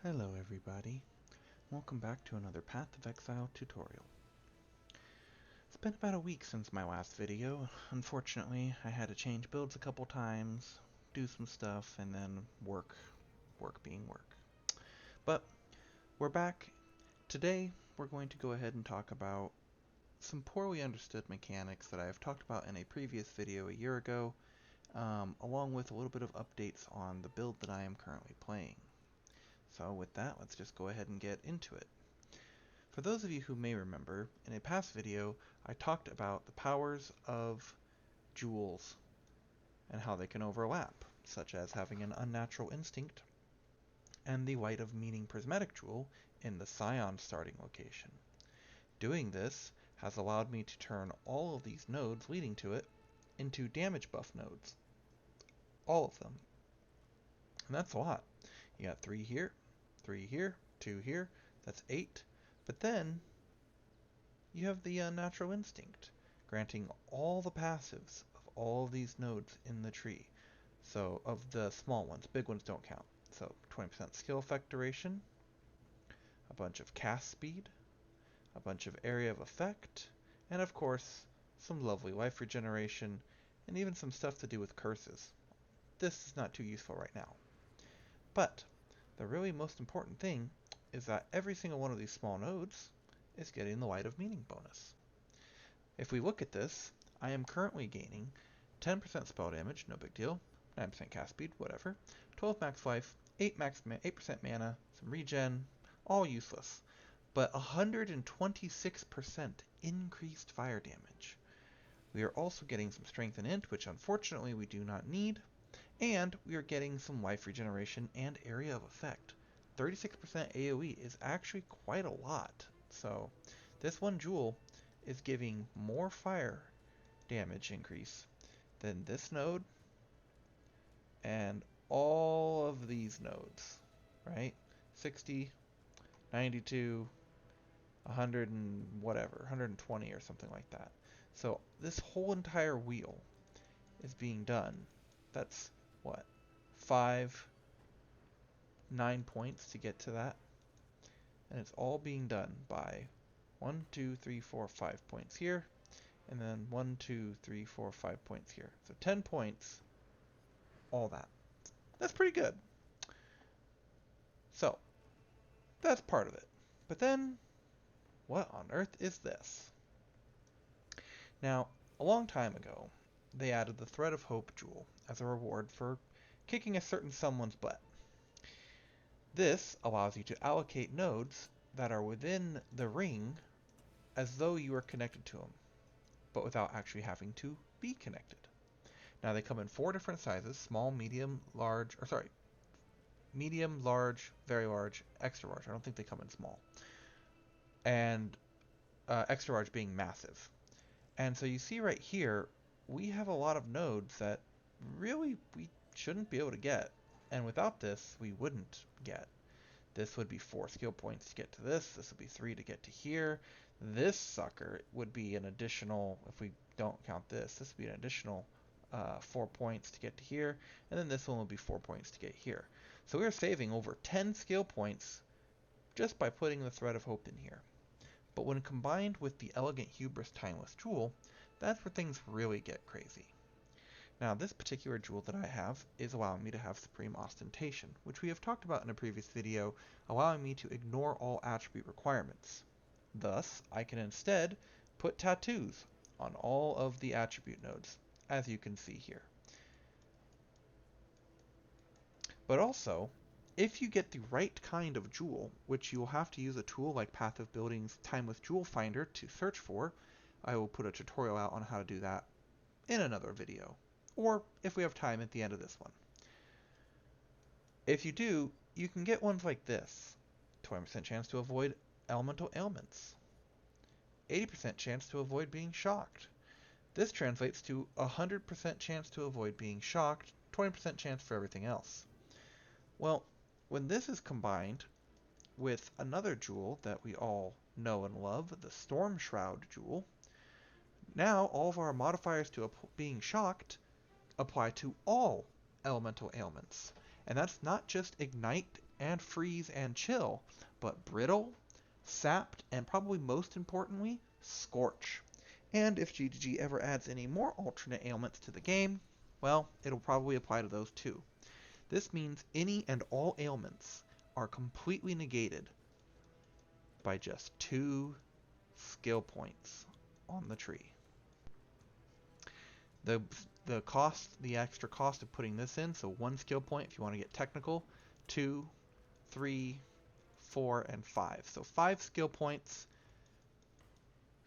Hello everybody, welcome back to another Path of Exile tutorial. It's been about a week since my last video. Unfortunately, I had to change builds a couple times, do some stuff, and then work being work. But we're back. Today we're going to go ahead and talk about some poorly understood mechanics that I have talked about in a previous video a year ago, along with a little bit of updates on the build that I am currently playing. So with that, let's just go ahead and get into it. For those of you who may remember, in a past video, I talked about the powers of jewels and how they can overlap, such as having an unnatural instinct and the light of meaning prismatic jewel in the Scion starting location. Doing this has allowed me to turn all of these nodes leading to it into damage buff nodes. All of them. And that's a lot. You got 3 here, 2 here, that's 8. But then you have the natural instinct, granting all the passives of all of these nodes in the tree. So, of the small ones, big ones don't count. So, 20% skill effect duration, a bunch of cast speed, a bunch of area of effect, and of course, some lovely life regeneration, and even some stuff to do with curses. This is not too useful right now. But, the really most important thing is that every single one of these small nodes is getting the Light of Meaning bonus. If we look at this, I am currently gaining 10% spell damage, no big deal, 9% cast speed, whatever, 12 max life, 8% mana, some regen, all useless, but 126% increased fire damage. We are also getting some strength and int, which unfortunately we do not need, and we are getting some life regeneration and area of effect. 36% AoE is actually quite a lot, so this one jewel is giving more fire damage increase than this node and all of these nodes, right? 60, 92, 100 and whatever, 120 or something like that. So this whole entire wheel is being done. That's what? 9 points to get to that. And it's all being done by 1, 2, 3, 4, 5 points here, and then 1, 2, 3, 4, 5 points here. So 10 points, all that. That's pretty good. So, that's part of it. But then, what on earth is this? Now, a long time ago, they added the Thread of Hope jewel as a reward for kicking a certain someone's butt. This allows you to allocate nodes that are within the ring as though you are connected to them, but without actually having to be connected. Now they come in 4 different sizes: small, medium, large, medium, large, very large, extra large. I don't think they come in small. And extra large being massive. And so you see right here, we have a lot of nodes that really we shouldn't be able to get. And without this, we wouldn't get. This would be 4 skill points to get to this. This would be 3 to get to here. This sucker would be an additional, if we don't count this, this would be an additional 4 points to get to here. And then this one will be 4 points to get here. So we're saving over 10 skill points just by putting the Thread of Hope in here. But when combined with the Elegant Hubris Timeless Jewel, that's where things really get crazy. Now, this particular jewel that I have is allowing me to have Supreme Ostentation, which we have talked about in a previous video, allowing me to ignore all attribute requirements. Thus, I can instead put tattoos on all of the attribute nodes, as you can see here. But also, if you get the right kind of jewel, which you will have to use a tool like Path of Building's Timeless Jewel Finder to search for, I will put a tutorial out on how to do that in another video, or if we have time at the end of this one. If you do, you can get ones like this: 20% chance to avoid elemental ailments, 80% chance to avoid being shocked. This translates to 100% chance to avoid being shocked, 20% chance for everything else. Well, when this is combined with another jewel that we all know and love, the Storm Shroud jewel, now all of our modifiers to being shocked apply to all elemental ailments. And that's not just ignite and freeze and chill, but brittle, sapped, and probably most importantly, scorch. And if GGG ever adds any more alternate ailments to the game, well, it'll probably apply to those too. This means any and all ailments are completely negated by just 2 skill points on the tree. The the extra cost of putting this in, so 1 skill point if you want to get technical, 2, 3, 4, and 5. So 5 skill points,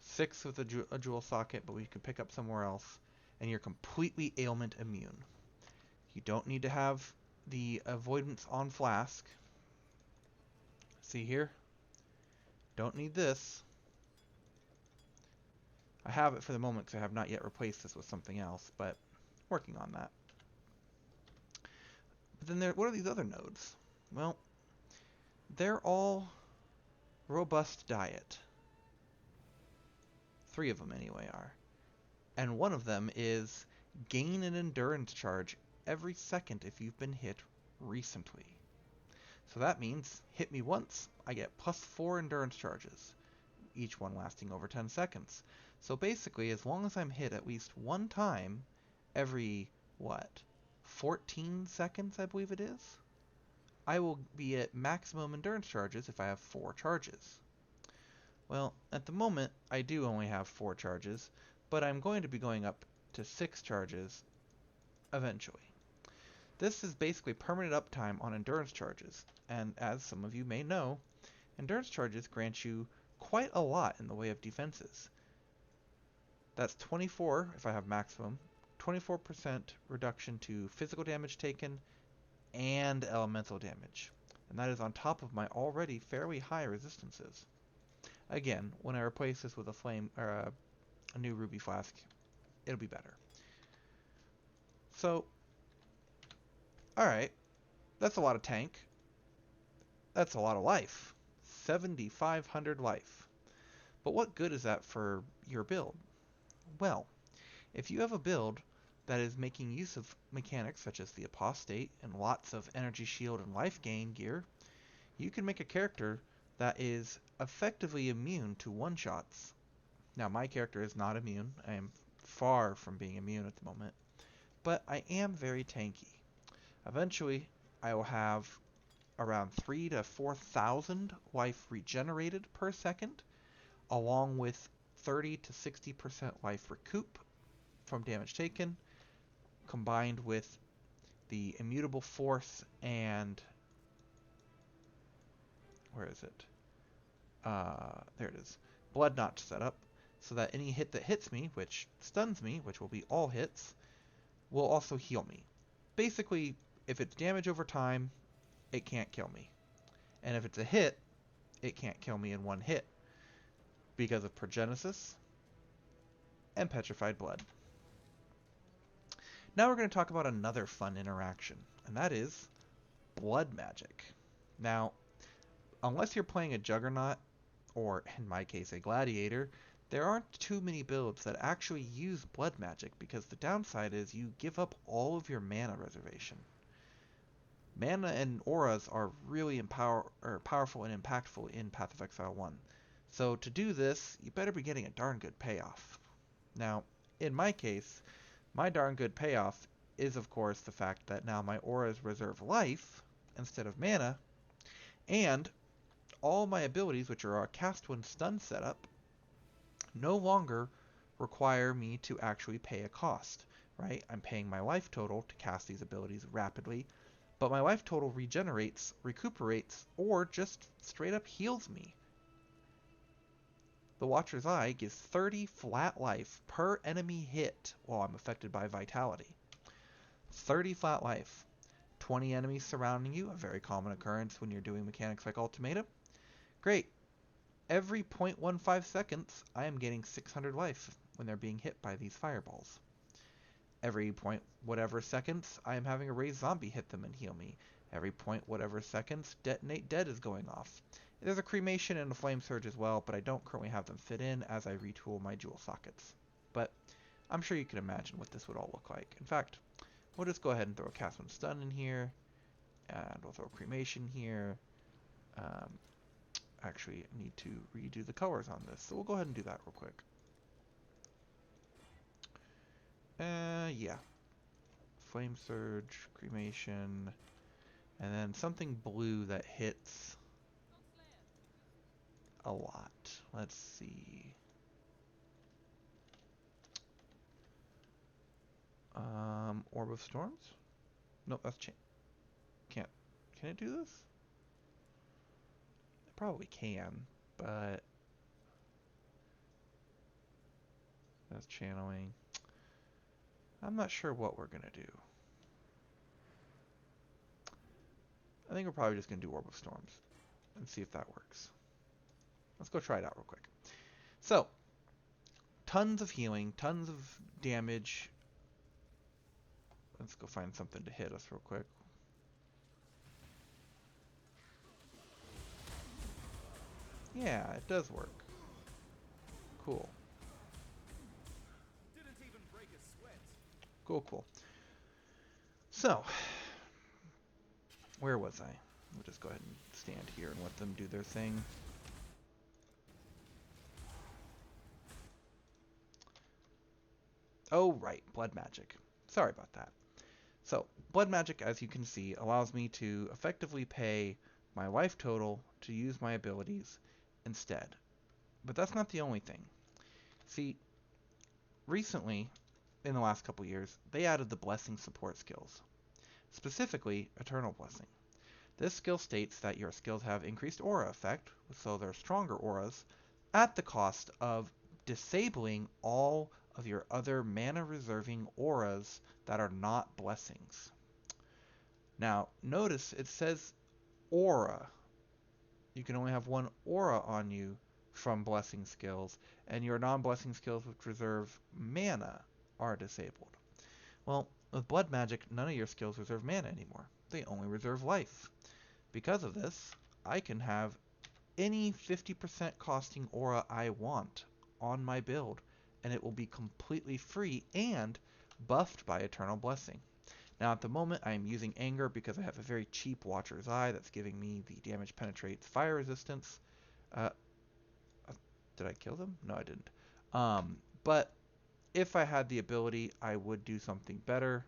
6 with a jewel socket, but we can pick up somewhere else, and you're completely ailment immune. You don't need to have the avoidance on flask. See here? Don't need this. I have it for the moment because I have not yet replaced this with something else, but working on that. But then what are these other nodes? Well, they're all robust diet. 3 of them anyway are. And one of them is gain an endurance charge every second if you've been hit recently. So that means hit me once, I get plus 4 endurance charges, each one lasting over 10 seconds. So basically, as long as I'm hit at least one time every, 14 seconds, I believe it is, I will be at maximum endurance charges if I have 4 charges. Well, at the moment, I do only have 4 charges, but I'm going to be going up to 6 charges eventually. This is basically permanent uptime on endurance charges, and as some of you may know, endurance charges grant you quite a lot in the way of defenses. That's 24 if I have maximum, 24% reduction to physical damage taken and elemental damage. And that is on top of my already fairly high resistances. Again, when I replace this with a flame or a new ruby flask, it'll be better. So, alright, that's a lot of tank. That's a lot of life. 7,500 life. But what good is that for your build? Well, if you have a build that is making use of mechanics such as the apostate and lots of energy shield and life gain gear, you can make a character that is effectively immune to one-shots. Now, my character is not immune. I am far from being immune at the moment, but I am very tanky. Eventually, I will have around 3,000 to 4,000 life regenerated per second, along with 30 to 60% life recoup from damage taken, combined with the immutable force and where is it? There it is. Blood notch setup, so that any hit that hits me, which stuns me, which will be all hits, will also heal me. Basically, if it's damage over time, it can't kill me. And if it's a hit, it can't kill me in one hit, because of Progenesis and Petrified Blood. Now we're going to talk about another fun interaction, and that is blood magic. Now, unless you're playing a Juggernaut, or in my case a Gladiator, there aren't too many builds that actually use blood magic, because the downside is you give up all of your mana reservation. Mana and auras are really powerful and impactful in Path of Exile 1. So to do this, you better be getting a darn good payoff. Now, in my case, my darn good payoff is of course the fact that now my auras reserve life instead of mana, and all my abilities, which are a cast when stun setup, no longer require me to actually pay a cost, right? I'm paying my life total to cast these abilities rapidly, but my life total regenerates, recuperates, or just straight up heals me. The Watcher's Eye gives 30 flat life per enemy hit while I'm affected by Vitality. 30 flat life. 20 enemies surrounding you, a very common occurrence when you're doing mechanics like Ultimatum. Great. Every 0.15 seconds, I am getting 600 life when they're being hit by these fireballs. Every point whatever seconds, I am having a raised zombie hit them and heal me. Every point whatever seconds, Detonate Dead is going off. There's a cremation and a flame surge as well, but I don't currently have them fit in as I retool my jewel sockets. But I'm sure you can imagine what this would all look like. In fact, we'll just go ahead and throw a cast when stun in here. And we'll throw cremation here. Um, Actually, I need to redo the colors on this, so we'll go ahead and do that real quick. Yeah. Flame Surge, Cremation, and then something blue that hits a lot. Let's see. Orb of Storms? Nope, that's can't. Can it do this? It probably can, but that's channeling. I'm not sure what we're gonna do. I think we're probably just gonna do Orb of Storms and see if that works. Let's go try it out real quick. So, tons of healing, tons of damage. Let's go find something to hit us real quick. Yeah, it does work. Cool. Cool, cool. So, where was I? We'll just go ahead and stand here and let them do their thing. Oh, right, blood magic. Sorry about that. So, blood magic, as you can see, allows me to effectively pay my life total to use my abilities instead. But that's not the only thing. See, recently, in the last couple years, they added the blessing support skills. Specifically, Eternal Blessing. This skill states that your skills have increased aura effect, so they're stronger auras, at the cost of disabling all of your other mana reserving auras that are not blessings. Now, notice it says aura. You can only have one aura on you from blessing skills, and your non-blessing skills which reserve mana are disabled. Well, with blood magic, none of your skills reserve mana anymore. They only reserve life. Because of this, I can have any 50% costing aura I want on my build, and it will be completely free and buffed by Eternal Blessing. Now at the moment I am using Anger because I have a very cheap Watcher's Eye that's giving me the damage penetrates fire resistance. Uh, did I kill them? No, I didn't. But if I had the ability, I would do something better,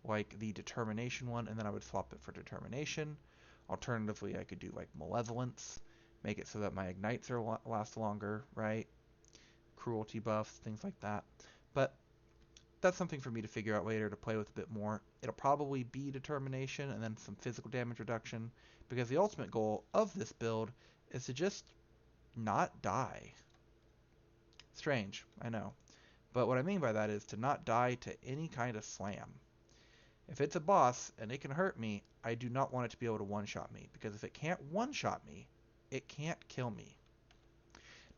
like the Determination one, and then I would swap it for Determination. Alternatively, I could do like Malevolence, make it so that my ignites last longer, right? Cruelty buffs, things like that. But that's something for me to figure out later to play with a bit more. It'll probably be Determination and then some physical damage reduction, because the ultimate goal of this build is to just not die. Strange, I know. But what I mean by that is to not die to any kind of slam. If it's a boss and it can hurt me, I do not want it to be able to one-shot me, because if it can't one-shot me, it can't kill me.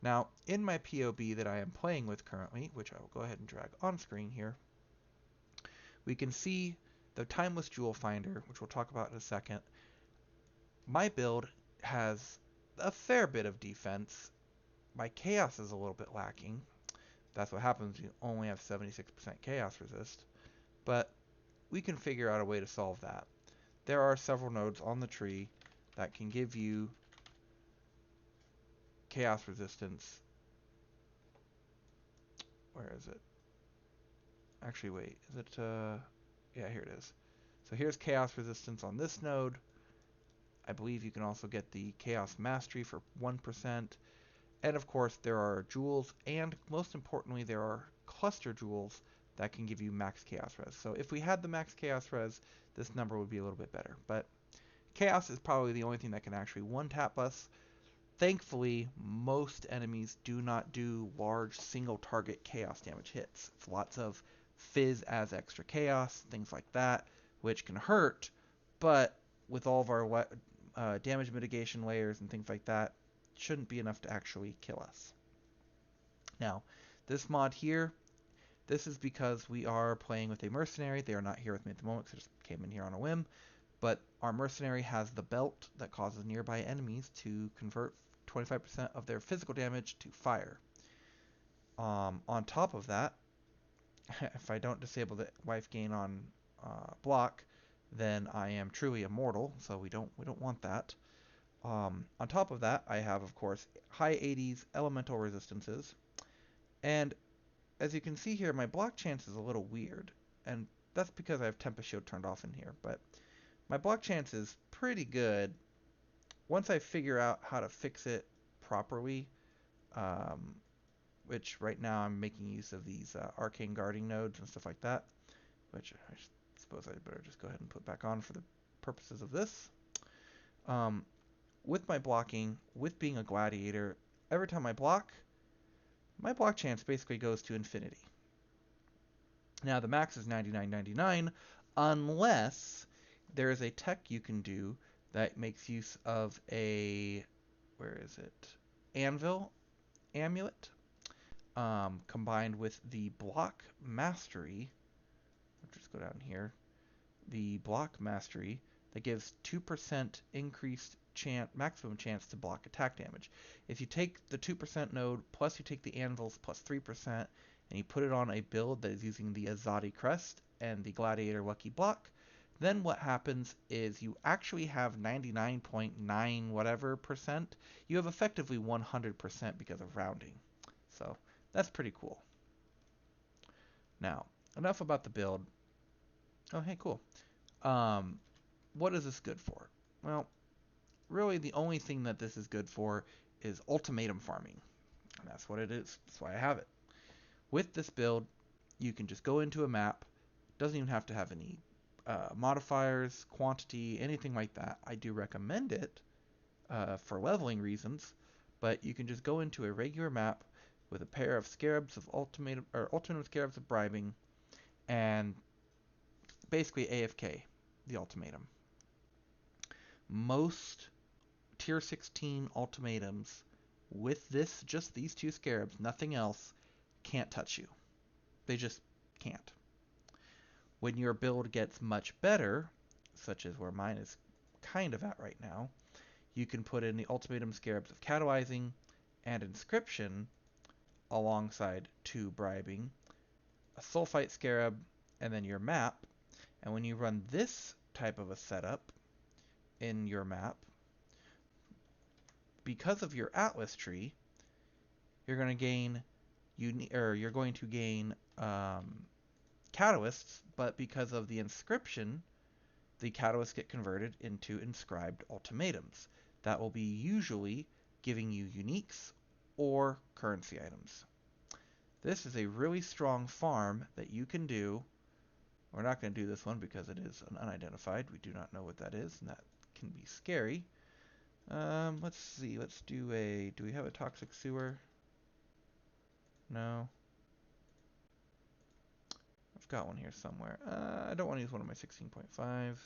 Now, in my POB that I am playing with currently, which I will go ahead and drag on screen here, we can see the Timeless Jewel Finder, which we'll talk about in a second. My build has a fair bit of defense. My Chaos is a little bit lacking. That's what happens when you only have 76% Chaos resist. But we can figure out a way to solve that. There are several nodes on the tree that can give you Chaos resistance. Where is it? Actually, wait. Is it, yeah, here it is. So here's Chaos resistance on this node. I believe you can also get the Chaos Mastery for 1%. And of course, there are jewels, and most importantly, there are cluster jewels that can give you max Chaos Res. So if we had the max Chaos Res, this number would be a little bit better. But Chaos is probably the only thing that can actually one-tap us. Thankfully, most enemies do not do large single-target Chaos damage hits. It's lots of Fizz as extra Chaos, things like that, which can hurt, but with all of our damage mitigation layers and things like that, shouldn't be enough to actually kill us. Now, this mod here, this is because we are playing with a mercenary. They are not here with me at the moment because I just came in here on a whim. But our mercenary has the belt that causes nearby enemies to convert 25% of their physical damage to fire. On top of that, if I don't disable the life gain on block, then I am truly immortal, so we don't want that. On top of that, I have, of course, high 80s elemental resistances, and as you can see here, my block chance is a little weird, and that's because I have Tempest Shield turned off in here, but my block chance is pretty good once I figure out how to fix it properly, um, which right now I'm making use of these arcane guarding nodes and stuff like that, which I suppose I better just go ahead and put back on for the purposes of this. Um, with my blocking, with being a gladiator, every time I block, my block chance basically goes to infinity. Now the max is 99.99 unless there is a tech you can do that makes use of a, where is it? Anvil amulet, combined with the block mastery. Let's just go down here. The block mastery that gives 2% increased maximum chance to block attack damage. If you take the 2% node plus you take the anvils plus 3% and you put it on a build that is using the Azadi crest and the Gladiator lucky block, then what happens is you actually have 99.9 whatever percent. You have effectively 100% because of rounding. So that's pretty cool. Now, enough about the build. Oh, hey, cool. What is this good for? Well, really the only thing that this is good for is ultimatum farming. And that's what it is. That's why I have it. With this build, you can just go into a map. Doesn't even have to have any modifiers, quantity, anything like that. I do recommend it for leveling reasons, but you can just go into a regular map with a pair of scarabs of ultimatum or ultimatum scarabs of bribing, and basically AFK the ultimatum. Most tier 16 ultimatums with this, just these two scarabs, nothing else, can't touch you. They just can't. When your build gets much better, such as where mine is kind of at right now, you can put in the ultimatum scarabs of catalyzing and inscription alongside 2 bribing, a sulfite scarab, and then your map. And when you run this type of a setup in your map, because of your atlas tree, you're going to gain catalysts, but because of the inscription, the catalysts get converted into inscribed ultimatums. That will be usually giving you uniques or currency items. This is a really strong farm that you can do. We're not going to do this one because it is an unidentified. We do not know what that is, and that can be scary. Let's see. Let's do do we have a toxic sewer? No. I've got one here somewhere. I don't want to use one of my 16.5s.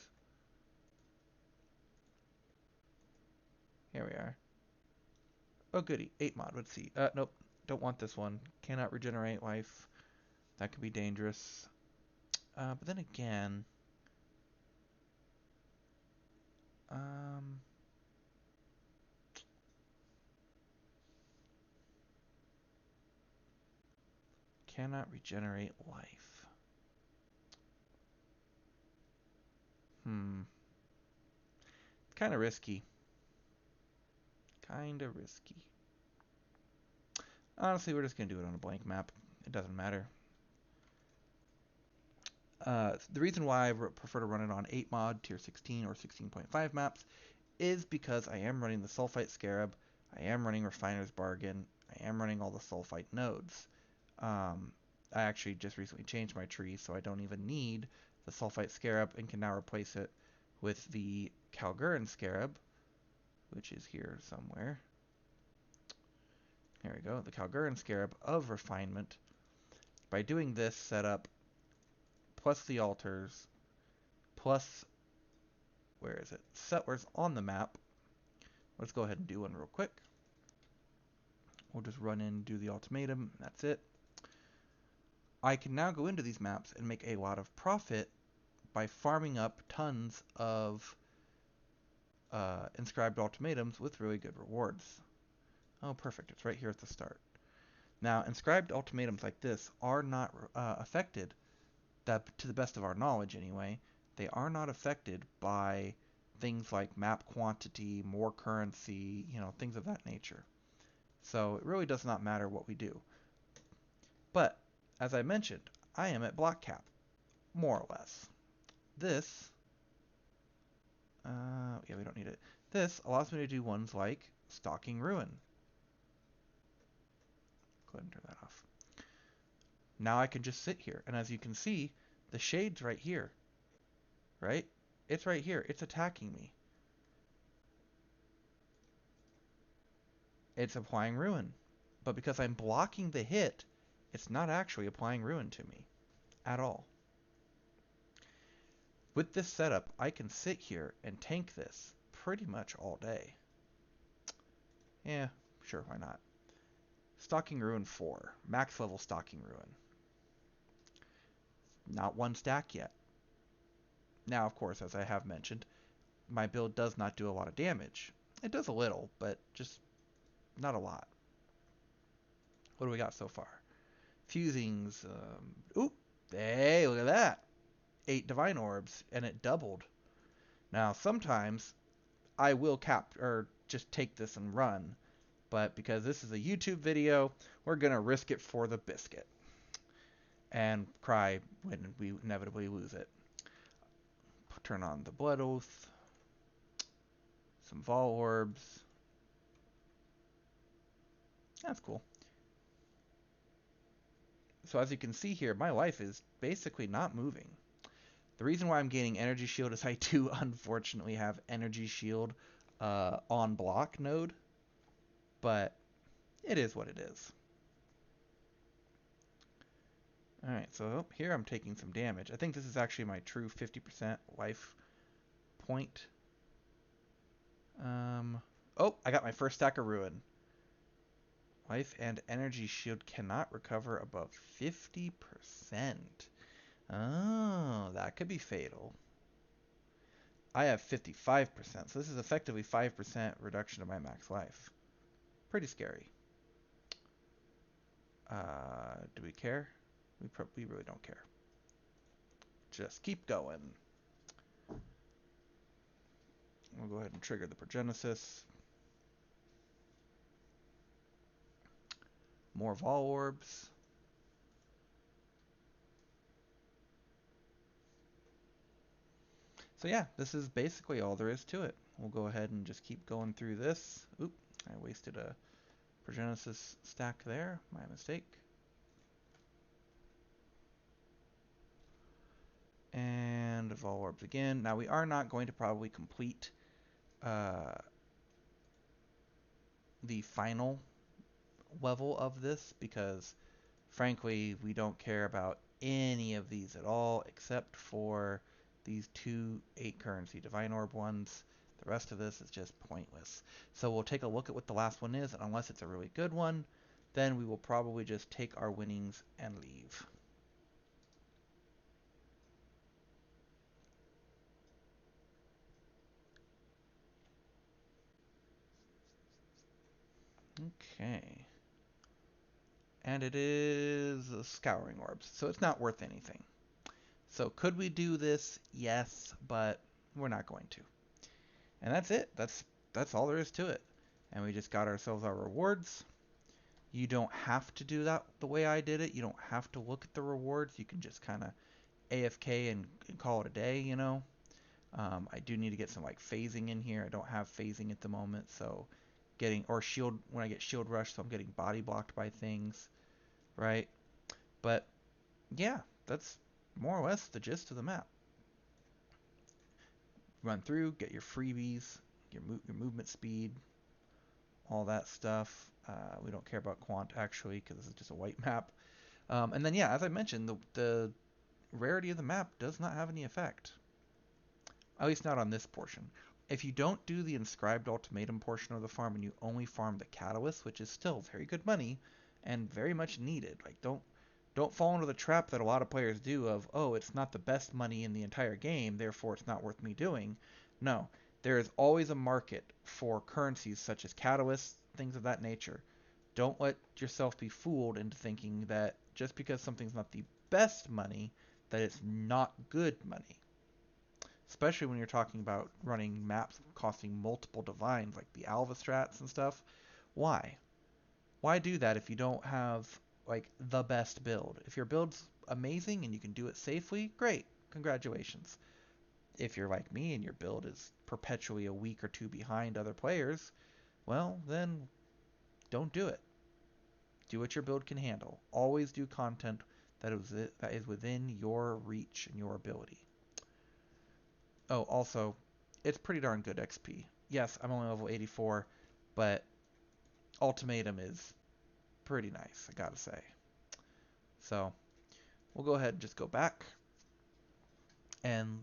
Here we are. Oh, goody. 8 mod. Let's see. Nope. Don't want this one. Cannot regenerate life. That could be dangerous. But then again... cannot regenerate life. Kind of risky. Kind of risky. Honestly, we're just going to do it on a blank map. It doesn't matter. The reason why I prefer to run it on 8 mod, tier 16 or 16.5 maps is because I am running the Sulfite Scarab, I am running Refiner's Bargain, I am running all the Sulfite nodes. I actually just recently changed my tree, so I don't even need the Sulfite Scarab and can now replace it with the Kalguran Scarab, which is here somewhere. Here we go, the Kalguran Scarab of Refinement. By doing this setup, plus the altars, plus, where is it? Settlers on the map. Let's go ahead and do one real quick. We'll just run in, do the ultimatum, and that's it. I can now go into these maps and make a lot of profit by farming up tons of inscribed ultimatums with really good rewards. Oh, perfect. It's right here at the start. Now, inscribed ultimatums like this are not affected, to the best of our knowledge anyway, they are not affected by things like map quantity, more currency, things of that nature. So it really does not matter what we do. But, as I mentioned, I am at block cap, more or less. This, yeah, we don't need it. This allows me to do ones like Stalking Ruin. Go ahead and turn that off. Now I can just sit here, and as you can see, the shade's right here, right? It's right here. It's attacking me. It's applying Ruin. But because I'm blocking the hit, it's not actually applying Ruin to me at all. With this setup, I can sit here and tank this pretty much all day. Yeah, sure, why not? Stalking Ruin 4. Max level Stalking Ruin. Not one stack yet. Now, of course, as I have mentioned, my build does not do a lot of damage. It does a little, but just not a lot. What do we got so far? Fusings. Oop. Hey, look at that. 8 Divine Orbs, and it doubled. Now, sometimes I will just take this and run. But because this is a YouTube video, we're going to risk it for the biscuit. And cry when we inevitably lose it. Turn on the Blood Oath. Some Vol Orbs. That's cool. So as you can see here, my life is basically not moving. The reason why I'm gaining Energy Shield is I do unfortunately have Energy Shield on block node. But it is what it is. Alright, so here I'm taking some damage. I think this is actually my true 50% life point. Oh, I got my first stack of Ruin. Life and Energy Shield cannot recover above 50%. Oh, that could be fatal. I have 55%, so this is effectively 5% reduction of my max life. Pretty scary. Do we care? We really don't care. Just keep going. We'll go ahead and trigger the Progenesis. More Vol Orbs. So yeah, this is basically all there is to it. We'll go ahead and just keep going through this. Oop, I wasted a Progenesis stack there. My mistake. And Vol Orbs again. Now we are not going to probably complete the final level of this because frankly we don't care about any of these at all except for these 2 8 currency Divine Orb ones. The rest of this is just pointless. So we'll take a look at what the last one is, and unless it's a really good one, then we will probably just take our winnings and leave. Okay. And it is Scouring Orbs, so it's not worth anything. So could we do this? Yes, but we're not going to. And that's it. That's all there is to it. And we just got ourselves our rewards. You don't have to do that the way I did it. You don't have to look at the rewards. You can just kind of AFK and call it a day, you know. I do need to get some like phasing in here. I don't have phasing at the moment, so shield when I get shield rush, so I'm getting body blocked by things, right? But yeah, that's more or less the gist of the map. Run through, get your freebies, your movement speed, all that stuff. We don't care about quant actually because this is just a white map. And then yeah, as I mentioned, the rarity of the map does not have any effect. At least not on this portion. If you don't do the inscribed ultimatum portion of the farm and you only farm the catalyst, which is still very good money and very much needed, like don't fall into the trap that a lot of players do of, oh, it's not the best money in the entire game, therefore it's not worth me doing. No, there is always a market for currencies such as catalysts, things of that nature. Don't let yourself be fooled into thinking that just because something's not the best money, that it's not good money. especially when you're talking about running maps costing multiple divines like the Alva strats and stuff. Why? Why do that if you don't have like the best build? If your build's amazing and you can do it safely, great. Congratulations. If you're like me and your build is perpetually a week or two behind other players, well, then don't do it. Do what your build can handle. Always do content that is within your reach and your ability. Oh, also, it's pretty darn good XP. Yes, I'm only level 84, but Ultimatum is pretty nice, I gotta say. So, we'll go ahead and just go back. And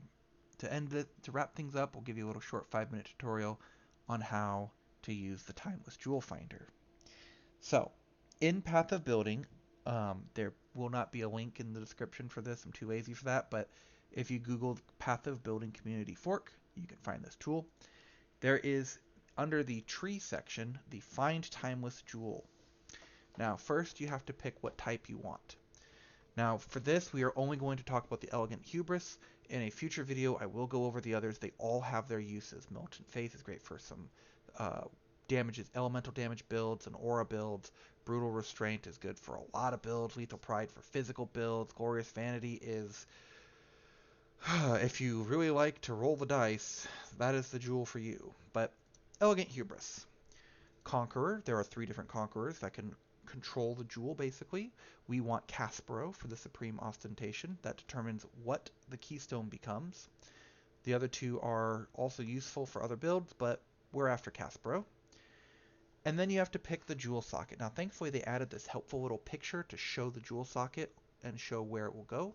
to wrap things up, we'll give you a little short 5-minute tutorial on how to use the Timeless Jewel Finder. So, in Path of Building, there will not be a link in the description for this. I'm too lazy for that, but if you Google Path of Building Community Fork, you can find this tool. There is, under the tree section, the Find Timeless Jewel. Now, first you have to pick what type you want. Now, for this, we are only going to talk about the Elegant Hubris. In a future video, I will go over the others. They all have their uses. Militant Faith is great for some elemental damage builds and aura builds. Brutal Restraint is good for a lot of builds. Lethal Pride for physical builds. Glorious Vanity is, if you really like to roll the dice, that is the jewel for you. But Elegant Hubris. Conqueror, there are 3 different Conquerors that can control the jewel, basically. We want Caspero for the Supreme Ostentation. That determines what the keystone becomes. The other 2 are also useful for other builds, but we're after Caspero. And then you have to pick the jewel socket. Now, thankfully, they added this helpful little picture to show the jewel socket and show where it will go.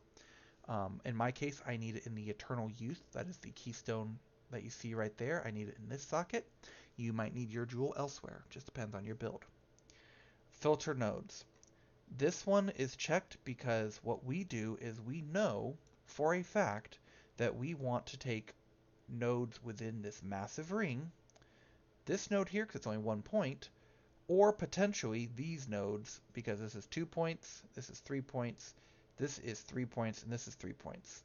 In my case, I need it in the Eternal Youth. That is the keystone that you see right there. I need it in this socket. You might need your jewel elsewhere. Just depends on your build. Filter nodes. This one is checked because what we do is we know for a fact that we want to take nodes within this massive ring, this node here because it's only 1 point, or potentially these nodes because this is 2 points, this is 3 points, this is 3 points, and this is 3 points.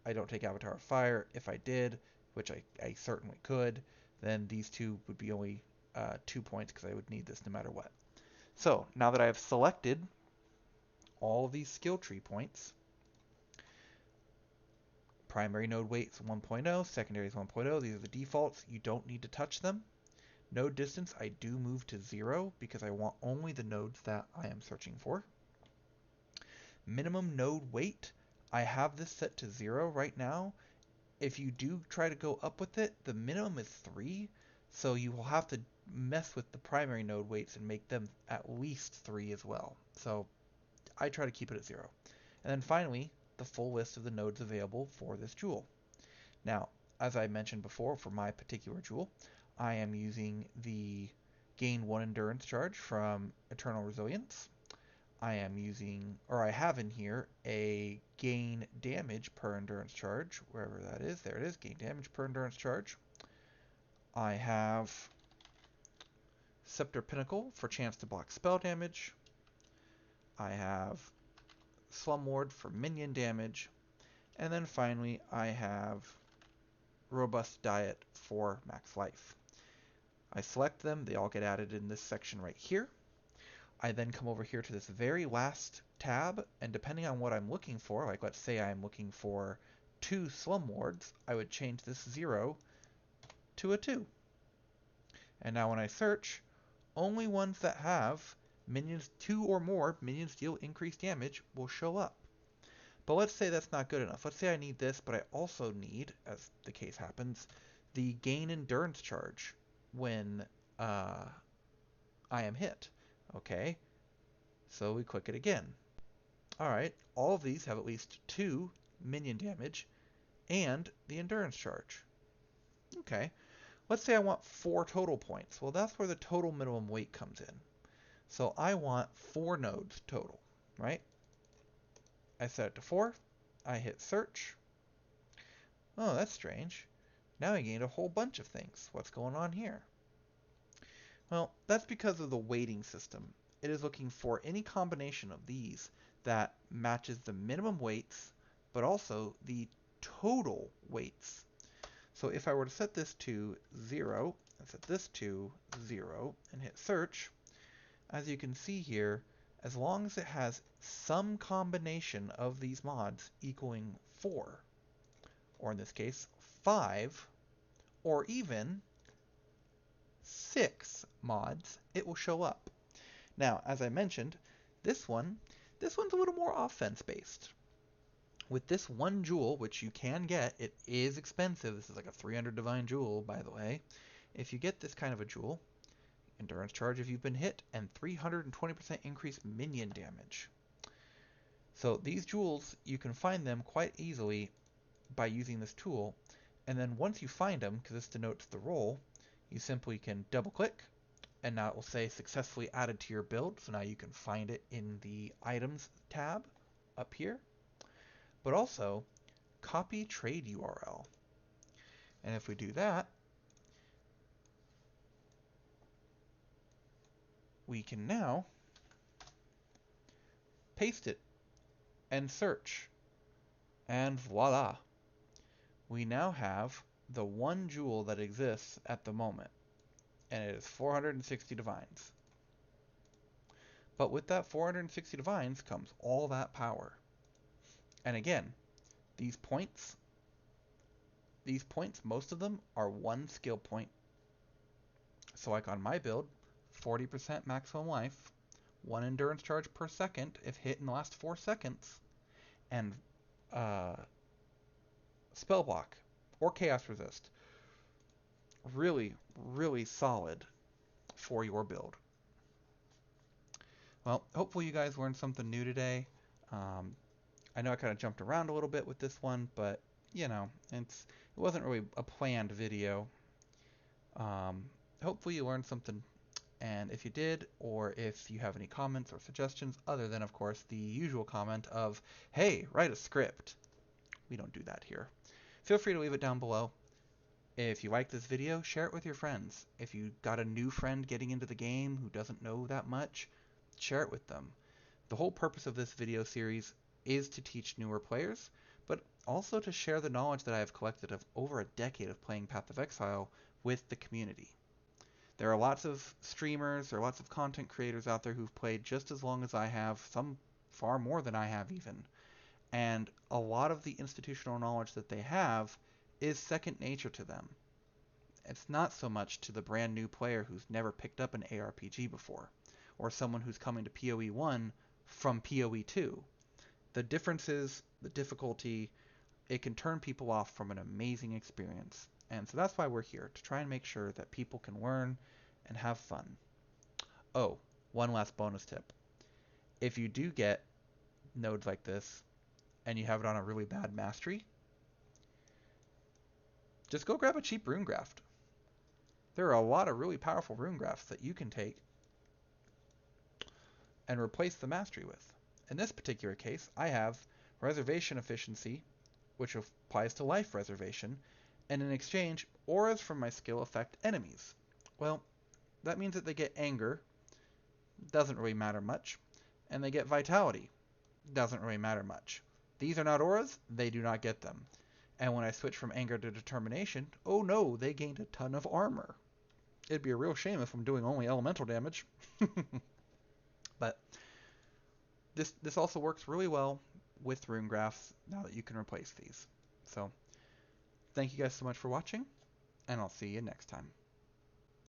I don't take Avatar of Fire. If I did, which I certainly could, then these 2 would be only 2 points because I would need this no matter what. So now that I have selected all of these skill tree points, primary node weight is 1.0, secondary is 1.0. These are the defaults. You don't need to touch them. Node distance, I do move to 0 because I want only the nodes that I am searching for. Minimum node weight, I have this set to 0 right now. If you do try to go up with it, the minimum is 3, so you will have to mess with the primary node weights and make them at least 3 as well. So I try to keep it at 0. And then finally, the full list of the nodes available for this jewel. Now, as I mentioned before, for my particular jewel, I am using the gain 1 endurance charge from Eternal Resilience. I have in here a gain damage per endurance charge, wherever that is. There it is, gain damage per endurance charge. I have Scepter Pinnacle for chance to block spell damage. I have Slumlord for minion damage. And then finally, I have Robust Diet for max life. I select them, they all get added in this section right here. I then come over here to this very last tab, and depending on what I'm looking for, like let's say I'm looking for 2 Slumlords, I would change this 0 to a 2. And now when I search, only ones that have minions 2 or more minions deal increased damage will show up. But let's say that's not good enough. Let's say I need this, but I also need, as the case happens, the gain endurance charge when I am hit. Okay, so we click it again. Alright, all of these have at least 2 minion damage and the endurance charge. Okay, let's say I want 4 total points. Well, that's where the total minimum weight comes in. So I want 4 nodes total, right? I set it to 4. I hit search. Oh, that's strange. Now I gained a whole bunch of things. What's going on here? Well, that's because of the weighting system. It is looking for any combination of these that matches the minimum weights, but also the total weights. So if I were to set this to 0, and set this to 0, and hit search, as you can see here, as long as it has some combination of these mods equaling 4, or in this case, 5, or even 6 mods, it will show up. Now, as I mentioned, this one's a little more offense-based. With this one jewel, which you can get, it is expensive. This is like a 300 divine jewel, by the way. If you get this kind of a jewel, endurance charge if you've been hit, and 320% increased minion damage. So these jewels, you can find them quite easily by using this tool. And then once you find them, because this denotes the role, you simply can double click, and now it will say successfully added to your build. So now you can find it in the items tab up here. But also, copy trade URL. And if we do that, we can now paste it and search. And voila! We now have the one jewel that exists at the moment. And it is 460 divines. But with that 460 divines comes all that power. And again, these points, most of them are one skill point. So like on my build, 40% maximum life, 1 endurance charge per second if hit in the last 4 seconds, and spell block or chaos resist. Really, really solid for your build. Well, hopefully you guys learned something new today. I know I kind of jumped around a little bit with this one, but you know, it wasn't really a planned video. Hopefully you learned something, and if you did, or if you have any comments or suggestions, other than of course the usual comment of, hey, write a script. We don't do that here. Feel free to leave it down below. If you like this video, share it with your friends. If you got a new friend getting into the game who doesn't know that much, share it with them. The whole purpose of this video series is to teach newer players, but also to share the knowledge that I have collected of over a decade of playing Path of Exile with the community. There are lots of streamers, there are lots of content creators out there who've played just as long as I have, some far more than I have even. And a lot of the institutional knowledge that they have is second nature to them. It's not so much to the brand new player who's never picked up an ARPG before, or someone who's coming to PoE 1 from PoE 2. The differences, the difficulty, it can turn people off from an amazing experience. And so that's why we're here, to try and make sure that people can learn and have fun. Oh, one last bonus tip. If you do get nodes like this, and you have it on a really bad mastery, just go grab a cheap rune graft. There are a lot of really powerful rune grafts that you can take and replace the mastery with. In this particular case, I have reservation efficiency, which applies to life reservation, and in exchange, auras from my skill affect enemies. Well, that means that they get anger, doesn't really matter much, and they get vitality, doesn't really matter much. These are not auras, they do not get them. And when I switch from anger to determination, oh no, they gained a ton of armor. It'd be a real shame if I'm doing only elemental damage. But this also works really well with rune grafts now that you can replace these. So thank you guys so much for watching, and I'll see you next time.